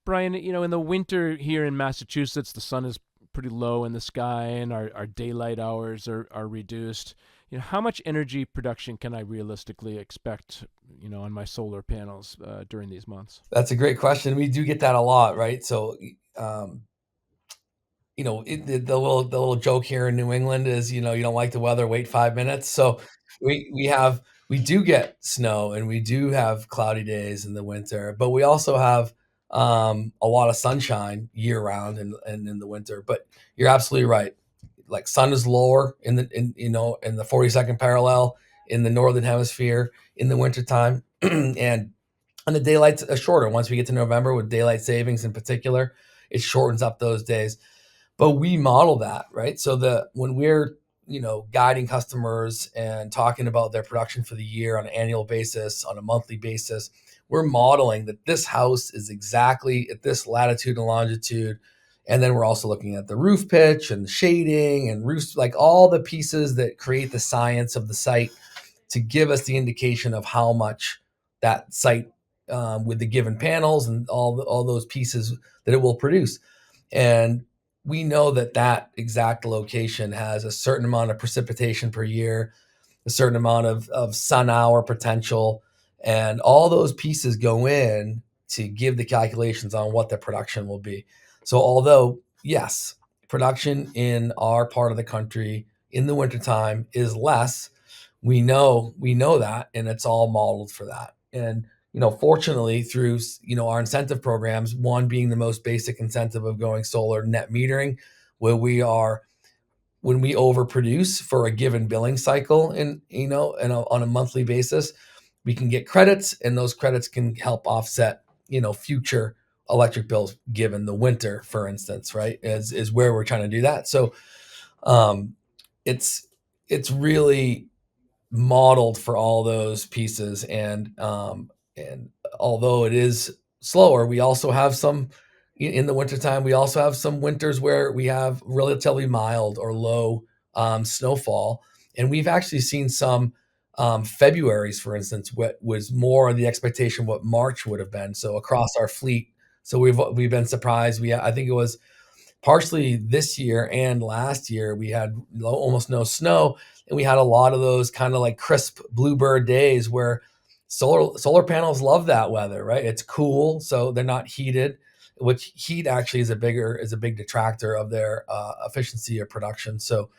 Brian, in the winter here in Massachusetts, the sun is pretty low in the sky and our daylight hours are reduced. How much energy production can I realistically expect, on my solar panels during these months? That's a great question. We do get that a lot, right? So, um, the little joke here in New England is, you don't like the weather, wait 5 minutes. So we do get snow and we do have cloudy days in the winter, but we also have a lot of sunshine year round and in the winter. But you're absolutely right. Like sun is lower in the 42nd parallel in the northern hemisphere in the wintertime. And the daylight's shorter once we get to November with daylight savings in particular. It shortens up those days, but we model that, right? So the when we're guiding customers and talking about their production for the year on an annual basis, on a monthly basis, we're modeling that this house is exactly at this latitude and longitude. And then we're also looking at the roof pitch and shading and roofs, like all the pieces that create the science of the site to give us the indication of how much that site, with the given panels and all those pieces, that it will produce. And we know that that exact location has a certain amount of precipitation per year, a certain amount of sun hour potential, and all those pieces go in to give the calculations on what the production will be. So, although, yes, production in our part of the country in the wintertime is less, we know that, and it's all modeled for that. And fortunately, through our incentive programs, one being the most basic incentive of going solar, net metering, where we are when we overproduce for a given billing cycle on a monthly basis, we can get credits, and those credits can help offset future electric bills given the winter, for instance, right? Is where we're trying to do that. So um, it's it's really modeled for all those pieces. And although it is slower, we also have some in the wintertime. We also have some winters where we have relatively mild or low snowfall, and we've actually seen some Februaries, for instance, what was more the expectation what March would have been. So across our fleet, so we've been surprised. I think it was partially this year and last year we had almost no snow, and we had a lot of those kind of like crisp bluebird days where solar panels love that weather, right? It's cool, so they're not heated, which heat actually is a big detractor of their efficiency of production. So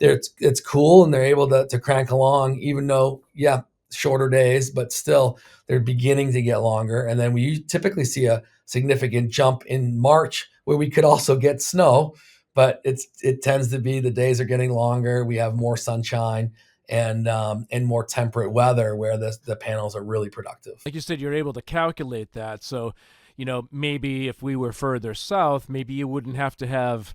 it's cool, and they're able to crank along, even though, yeah, shorter days, but still they're beginning to get longer. And then we typically see a significant jump in March where we could also get snow, but it tends to be the days are getting longer. We have more sunshine and more temperate weather where the panels are really productive. Like you said, you're able to calculate that. So, maybe if we were further south, maybe you wouldn't have to have,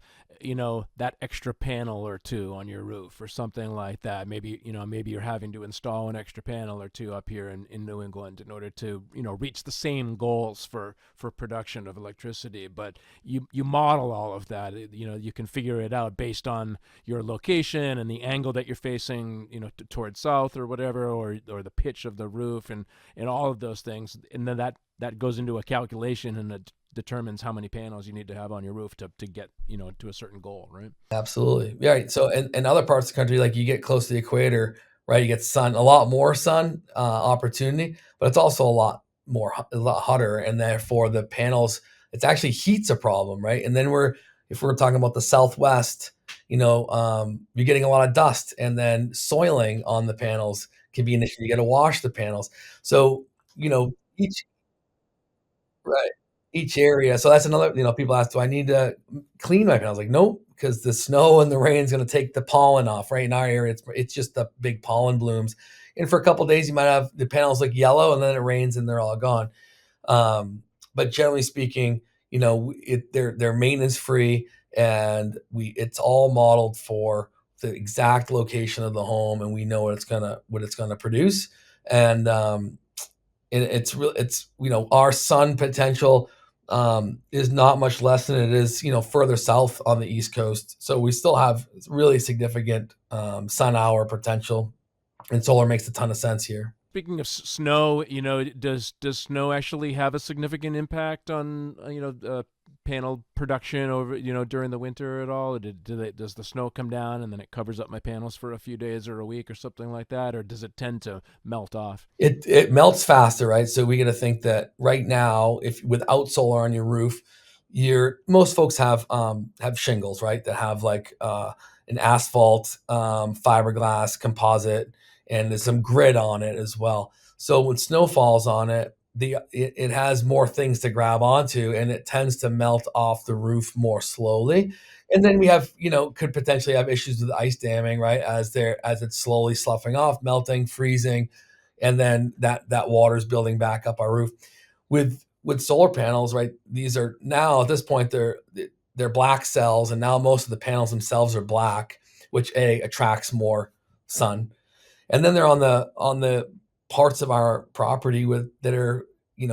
that extra panel or two on your roof or something like that. Maybe you're having to install an extra panel or two up here in New England in order to, reach the same goals for production of electricity. But you model all of that. You can figure it out based on your location and the angle that you're facing, towards south or whatever, or the pitch of the roof and all of those things. And then that goes into a calculation, and it determines how many panels you need to have on your roof to get to a certain goal, right? Absolutely. Yeah. Right. So in other parts of the country, like you get close to the equator, right? You get sun, a lot more sun opportunity, but it's also a lot hotter. And therefore the panels, it's actually heat's a problem, right? And then if we're talking about the Southwest, you're getting a lot of dust, and then soiling on the panels can be an issue. You got to wash the panels. So, each Right. Each area. So that's another, people ask, "Do I need to clean my panels?" Like, nope, because the snow and the rain is gonna take the pollen off. Right? In our area, it's just the big pollen blooms. And for a couple days, you might have the panels look yellow, and then it rains and they're all gone. But generally speaking, they're maintenance free, and it's all modeled for the exact location of the home, and we know what it's gonna produce. And it's real it's our sun potential is not much less than it is further south on the East Coast, so we still have really significant sun hour potential, and solar makes a ton of sense here. Speaking of snow, does snow actually have a significant impact on panel production over during the winter at all? Or does the snow come down and then it covers up my panels for a few days or a week or something like that, or does it tend to melt off? It melts faster, right? So we got to think that right now, if without solar on your roof, you're most folks have shingles, right? That have like an asphalt, fiberglass, composite, and there's some grit on it as well. So when snow falls on it, it has more things to grab onto, and it tends to melt off the roof more slowly. And then we have, could potentially have issues with ice damming, right? As it's slowly sloughing off, melting, freezing, and then that water is building back up our roof. With solar panels, right? These are now at this point they're black cells, and now most of the panels themselves are black, which attracts more sun. And then they're on the parts of our property that are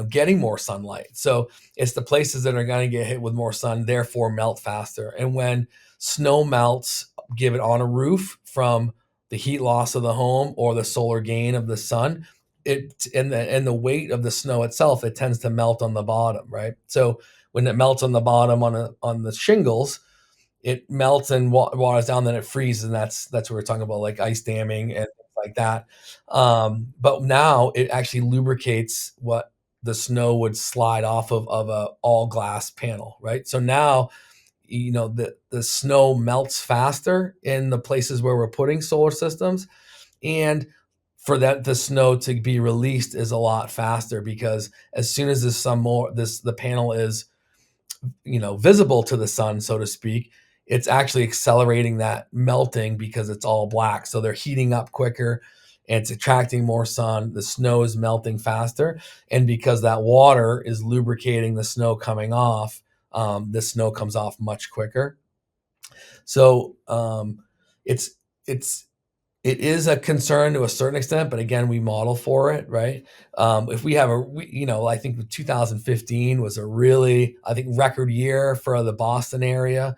getting more sunlight. So it's the places that are going to get hit with more sun, therefore melt faster. And when snow melts, give it on a roof from the heat loss of the home or the solar gain of the sun, it and the weight of the snow itself, it tends to melt on the bottom, right? So when it melts on the bottom on the shingles, it melts and waters down, then it freezes, and that's what we're talking about, like ice damming and things like that. But now it actually lubricates what the snow would slide off of a all glass panel, right? So now the snow melts faster in the places where we're putting solar systems, and for that the snow to be released is a lot faster, because as soon as the panel is visible to the sun, so to speak, it's actually accelerating that melting because it's all black. So they're heating up quicker and it's attracting more sun. The snow is melting faster. And because that water is lubricating the snow coming off, the snow comes off much quicker. So it's it's it is a concern to a certain extent, but again, we model for it, right? If we have I think 2015 was a really, I think, record year for the Boston area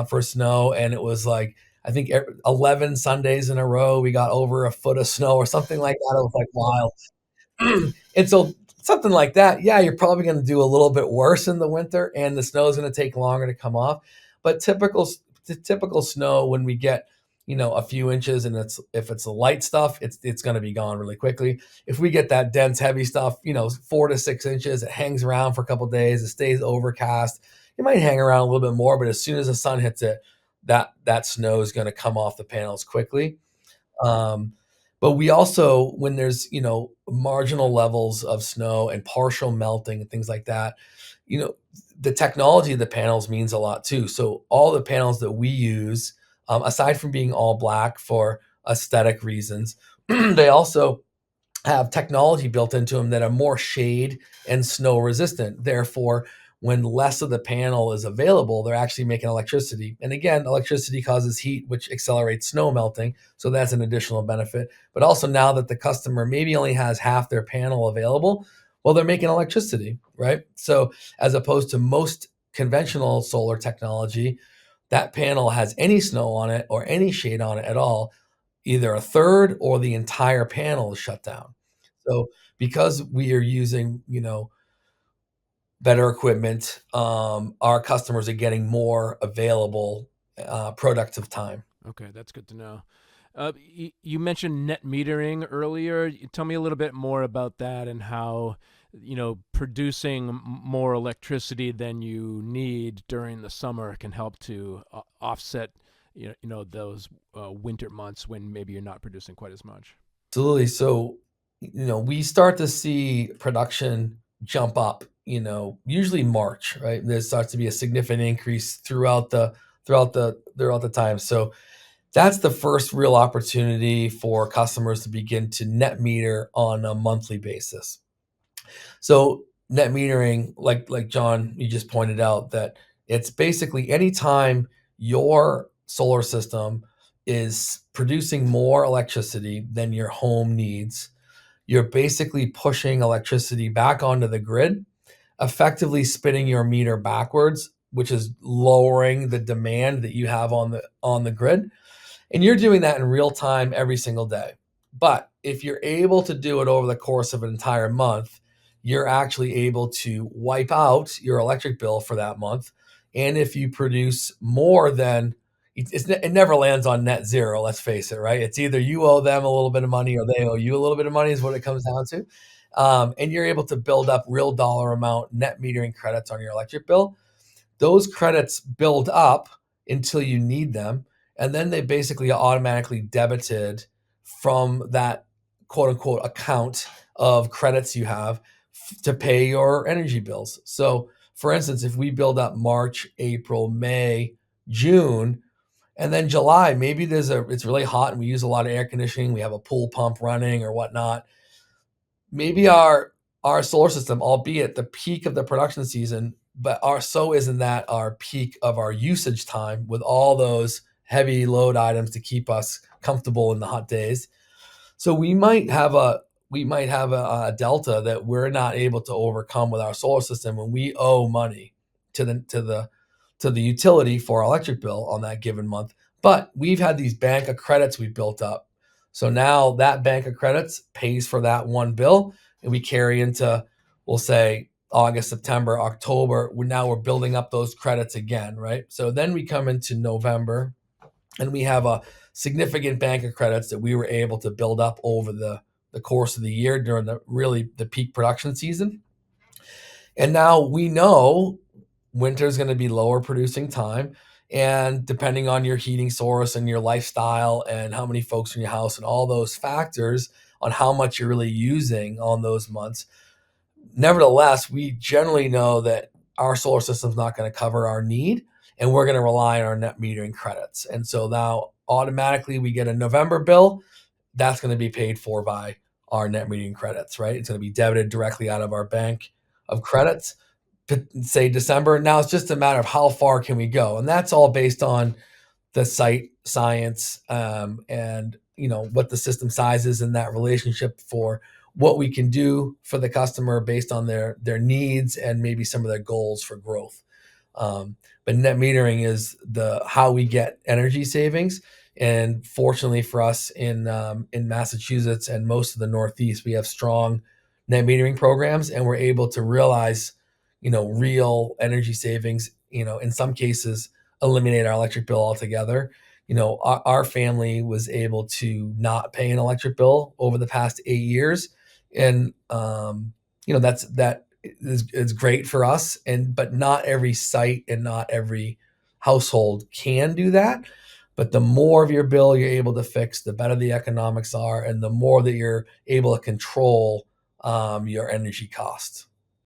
for snow, and it was like I think 11 Sundays in a row we got over a foot of snow or something like that. It was like wild. And so something like that, yeah, you're probably going to do a little bit worse in the winter, and the snow is going to take longer to come off. But the typical snow, when we get a few inches, and if it's the light stuff, it's going to be gone really quickly. If we get that dense, heavy stuff, 4 to 6 inches, it hangs around for a couple days. It stays overcast. It might hang around a little bit more, but as soon as the sun hits it, that snow is going to come off the panels quickly. Um, but we also, when there's, marginal levels of snow and partial melting and things like that, you know, the technology of the panels means a lot too. So all the panels that we use, aside from being all black for aesthetic reasons, they also have technology built into them that are more shade and snow resistant. Therefore, when less of the panel is available, they're actually making electricity. And again, electricity causes heat, which accelerates snow melting. So that's an additional benefit. But also, now that the customer maybe only has half their panel available, well, they're making electricity, right? So as opposed to most conventional solar technology, that panel has any snow on it or any shade on it at all, either a third or the entire panel is shut down. So because we are using, better equipment, our customers are getting more available, productive time. Okay, that's good to know. You mentioned net metering earlier. Tell me a little bit more about that and how, producing more electricity than you need during the summer can help to offset, those winter months when maybe you're not producing quite as much. Absolutely. So, we start to see production jump up, usually March, right? There starts to be a significant increase throughout the time. So that's the first real opportunity for customers to begin to net meter on a monthly basis. So net metering, like John, you just pointed out, that it's basically anytime your solar system is producing more electricity than your home needs, you're basically pushing electricity back onto the grid, effectively spinning your meter backwards, which is lowering the demand that you have on the grid. And you're doing that in real time every single day. But if you're able to do it over the course of an entire month, you're actually able to wipe out your electric bill for that month. And if you produce more than it never lands on net zero, let's face it, right? It's either you owe them a little bit of money or they owe you a little bit of money, is what it comes down to. And you're able to build up real dollar amount net metering credits on your electric bill. Those credits build up until you need them, and then they basically are automatically debited from that quote unquote account of credits you have to pay your energy bills. So, for instance, if we build up March, April, May, June, and then July, maybe it's really hot and we use a lot of air conditioning, we have a pool pump running or whatnot. Maybe our solar system, albeit the peak of the production season, but isn't that our peak of our usage time with all those heavy load items to keep us comfortable in the hot days. So we might have a delta that we're not able to overcome with our solar system when we owe money to the utility for our electric bill on that given month. But we've had these bank of credits we built up. So now that bank of credits pays for that one bill, and we carry into, we'll say, August, September, October. We're building up those credits again, right? So then we come into November, and we have a significant bank of credits that we were able to build up over the course of the year during the peak production season. And now we know winter is going to be lower producing time. And depending on your heating source and your lifestyle and how many folks in your house and all those factors on how much you're really using on those months, nevertheless, we generally know that our solar system is not going to cover our need, and we're going to rely on our net metering credits. And so now automatically we get a November bill that's going to be paid for by our net metering credits, right? It's going to be debited directly out of our bank of credits. Say December. Now it's just a matter of how far can we go, and that's all based on the site science, and what the system size is in that relationship for what we can do for the customer based on their needs and maybe some of their goals for growth. But net metering is the how we get energy savings. And fortunately for us in Massachusetts and most of the Northeast, we have strong net metering programs, and we're able to realize real energy savings. In some cases, eliminate our electric bill altogether. Our family was able to not pay an electric bill over the past 8 years, and that is great for us. But not every site and not every household can do that. But the more of your bill you're able to fix, the better the economics are, and the more that you're able to control your energy costs.